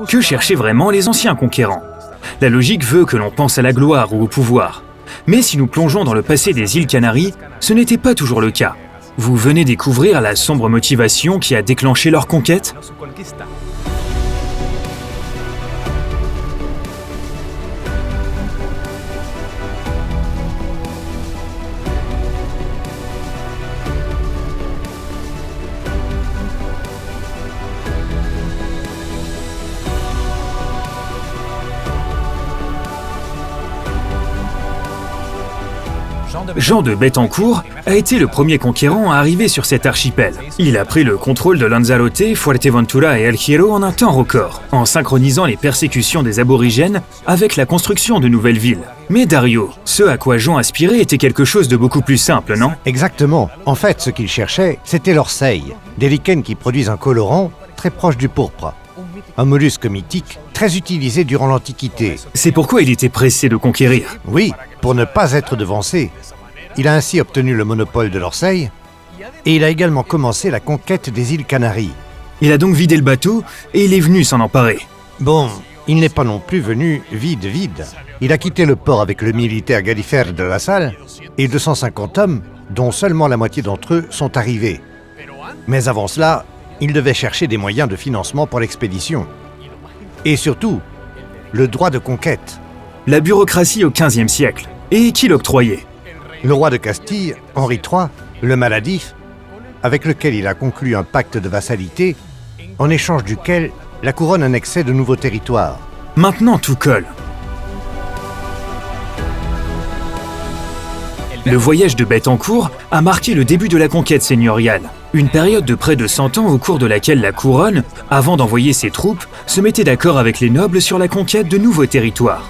Que cherchaient vraiment les anciens conquérants? La logique veut que l'on pense à la gloire ou au pouvoir. Mais si nous plongeons dans le passé des îles Canaries, ce n'était pas toujours le cas. Vous venez découvrir la sombre motivation qui a déclenché leur conquête? Jean de Bettencourt a été le premier conquérant à arriver sur cet archipel. Il a pris le contrôle de Lanzarote, Fuerteventura et El Hierro en un temps record, en synchronisant les persécutions des aborigènes avec la construction de nouvelles villes. Mais Dario, ce à quoi Jean aspirait était quelque chose de beaucoup plus simple, non? Exactement. En fait, ce qu'il cherchait, c'était l'orseille, des lichens qui produisent un colorant très proche du pourpre. Un mollusque mythique très utilisé durant l'Antiquité. C'est pourquoi il était pressé de conquérir. Oui, pour ne pas être devancé. Il a ainsi obtenu le monopole de l'orseille et il a également commencé la conquête des îles Canaries. Il a donc vidé le bateau et il est venu s'en emparer. Bon, il n'est pas non plus venu vide. Il a quitté le port avec le militaire Gallifère de la Salle et 250 hommes, dont seulement la moitié d'entre eux sont arrivés. Mais avant cela, il devait chercher des moyens de financement pour l'expédition. Et surtout, le droit de conquête. La bureaucratie au XVe siècle. Et qui l'octroyait? Le roi de Castille, Henri III, le maladif, avec lequel il a conclu un pacte de vassalité, en échange duquel la couronne annexait de nouveaux territoires. Maintenant, tout colle. Le voyage de Bettencourt a marqué le début de la conquête seigneuriale. Une période de près de 100 ans au cours de laquelle la couronne, avant d'envoyer ses troupes, se mettait d'accord avec les nobles sur la conquête de nouveaux territoires.